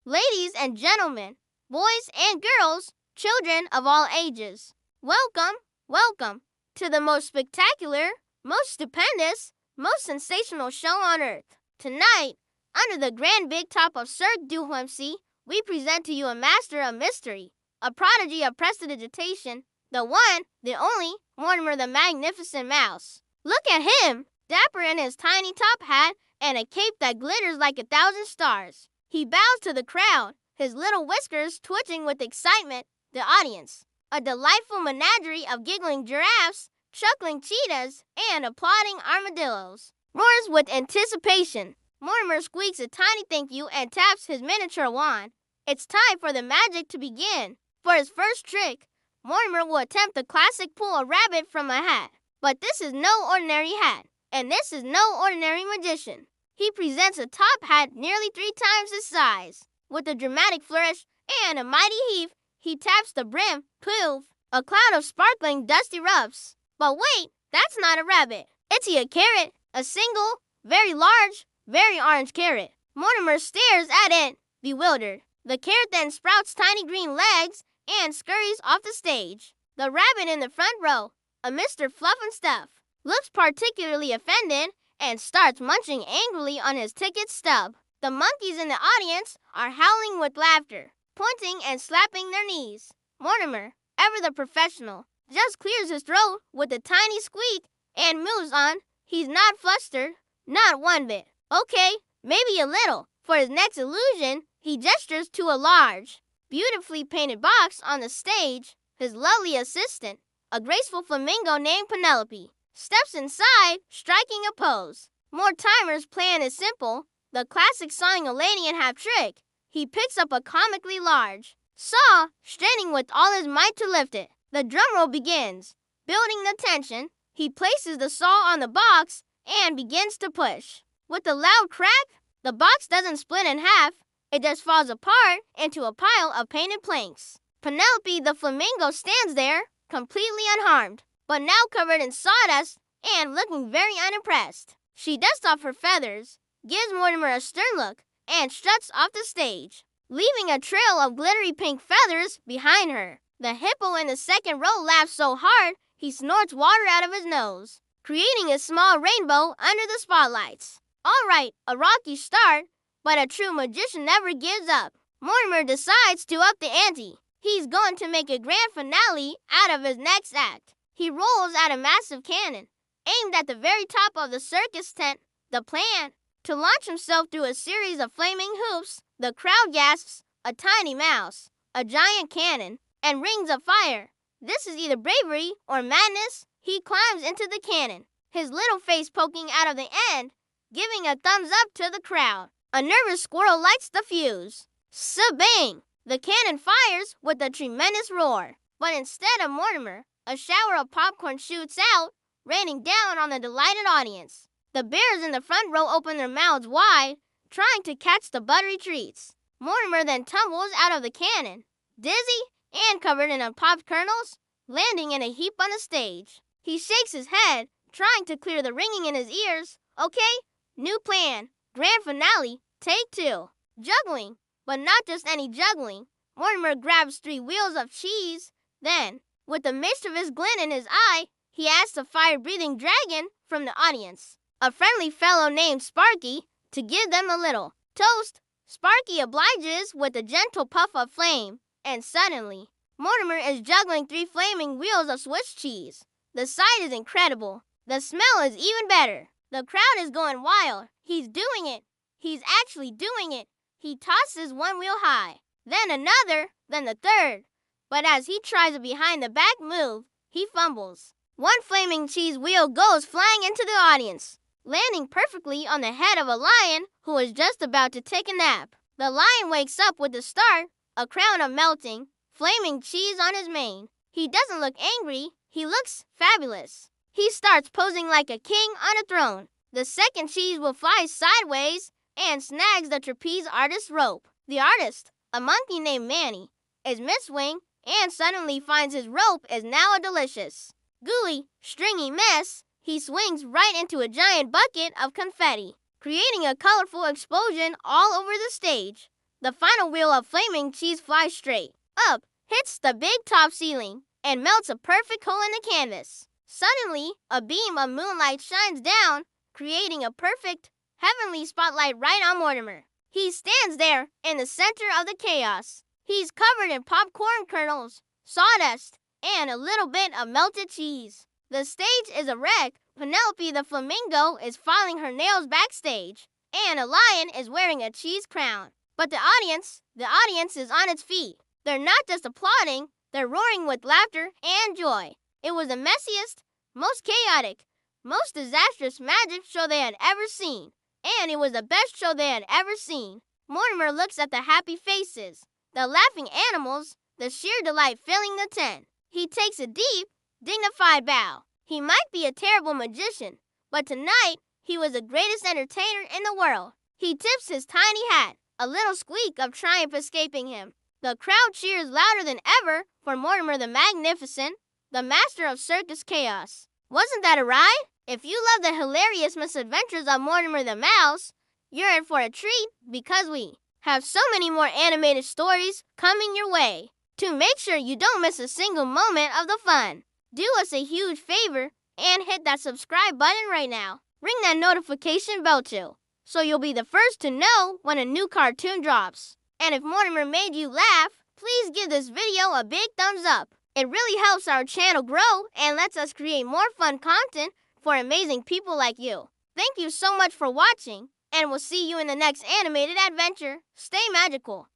Ladies and gentlemen, boys and girls, children of all ages, welcome to the most spectacular, most stupendous, most sensational show on earth. Tonight, under the grand big top of Cirque du Soleil, we present to you a master of mystery, a prodigy of prestidigitation, the one, the only, Mortimer the Magnificent Mouse. Look at him, dapper in his tiny top hat and a cape that glitters like 1,000 stars. He bows to the crowd, his little whiskers twitching with excitement, the audience. A delightful menagerie of giggling giraffes, chuckling cheetahs, and applauding armadillos. Roars with anticipation. Mortimer squeaks a tiny thank you and taps his miniature wand. It's time for the magic to begin. For his first trick, Mortimer will attempt the classic pull a rabbit from a hat. But this is no ordinary hat, and this is no ordinary magician. He presents a top hat nearly 3 times his size. With a dramatic flourish and a mighty heave, he taps the brim, poof! A cloud of sparkling dusty ruffs. But wait, that's not a rabbit. It's a carrot, a single, very large, very orange carrot. Mortimer stares at it, bewildered. The carrot then sprouts tiny green legs and scurries off the stage. The rabbit in the front row, a Mr. Fluff and Stuff, looks particularly offended and starts munching angrily on his ticket stub. The monkeys in the audience are howling with laughter, pointing and slapping their knees. Mortimer, ever the professional, just clears his throat with a tiny squeak and moves on. He's not flustered, not one bit. Okay, maybe a little. For his next illusion, he gestures to a large, beautifully painted box on the stage. His lovely assistant, a graceful flamingo named Penelope, steps inside, striking a pose. Mortimer's plan is simple, the classic sawing a lady in half trick. He picks up a comically large saw, straining with all his might to lift it. The drum roll begins. Building the tension, he places the saw on the box and begins to push. With a loud crack, the box doesn't split in half, it just falls apart into a pile of painted planks. Penelope the flamingo stands there, completely unharmed, but now covered in sawdust and looking very unimpressed. She dusts off her feathers, gives Mortimer a stern look, and struts off the stage, leaving a trail of glittery pink feathers behind her. The hippo in the second row laughs so hard he snorts water out of his nose, creating a small rainbow under the spotlights. All right, a rocky start, but a true magician never gives up. Mortimer decides to up the ante. He's going to make a grand finale out of his next act. He rolls out a massive cannon, aimed at the very top of the circus tent. The plan, to launch himself through a series of flaming hoops. The crowd gasps, a tiny mouse, a giant cannon, and rings of fire. This is either bravery or madness. He climbs into the cannon, his little face poking out of the end, giving a thumbs up to the crowd. A nervous squirrel lights the fuse. Sabang! The cannon fires with a tremendous roar. But instead of Mortimer, a shower of popcorn shoots out, raining down on the delighted audience. The bears in the front row open their mouths wide, trying to catch the buttery treats. Mortimer then tumbles out of the cannon, dizzy and covered in unpopped kernels, landing in a heap on the stage. He shakes his head, trying to clear the ringing in his ears. Okay, new plan. Grand finale, take 2. Juggling, but not just any juggling. Mortimer grabs 3 wheels of cheese. Then, with a mischievous glint in his eye, he asks a fire-breathing dragon from the audience, a friendly fellow named Sparky, to give them a little toast. Sparky obliges with a gentle puff of flame, and suddenly, Mortimer is juggling 3 flaming wheels of Swiss cheese. The sight is incredible. The smell is even better. The crowd is going wild. He's doing it. He's actually doing it. He tosses 1 wheel high, then another, then the third. But as he tries a behind-the-back move, he fumbles. 1 flaming cheese wheel goes flying into the audience, landing perfectly on the head of a lion who is just about to take a nap. The lion wakes up with a start, a crown of melting, flaming cheese on his mane. He doesn't look angry. He looks fabulous. He starts posing like a king on a throne. The second cheese wheel flies sideways and snags the trapeze artist's rope. The artist, a monkey named Manny, is mid-swing and suddenly finds his rope is now a delicious, gooey, stringy mess. He swings right into a giant bucket of confetti, creating a colorful explosion all over the stage. The final wheel of flaming cheese flies straight up, hits the big top ceiling, and melts a perfect hole in the canvas. Suddenly, a beam of moonlight shines down, creating a perfect, heavenly spotlight right on Mortimer. He stands there in the center of the chaos. He's covered in popcorn kernels, sawdust, and a little bit of melted cheese. The stage is a wreck. Penelope the flamingo is filing her nails backstage, and a lion is wearing a cheese crown. But the audience is on its feet. They're not just applauding, they're roaring with laughter and joy. It was the messiest, most chaotic, most disastrous magic show they had ever seen. And it was the best show they had ever seen. Mortimer looks at the happy faces, the laughing animals, the sheer delight filling the tent. He takes a deep, dignified bow. He might be a terrible magician, but tonight he was the greatest entertainer in the world. He tips his tiny hat, a little squeak of triumph escaping him. The crowd cheers louder than ever for Mortimer the Magnificent, the master of circus chaos. Wasn't that a ride? If you love the hilarious misadventures of Mortimer the Mouse, you're in for a treat because we have so many more animated stories coming your way. To make sure you don't miss a single moment of the fun, do us a huge favor and hit that subscribe button right now. Ring that notification bell too, so you'll be the first to know when a new cartoon drops. And if Mortimer made you laugh, please give this video a big thumbs up. It really helps our channel grow and lets us create more fun content for amazing people like you. Thank you so much for watching, and we'll see you in the next animated adventure. Stay magical.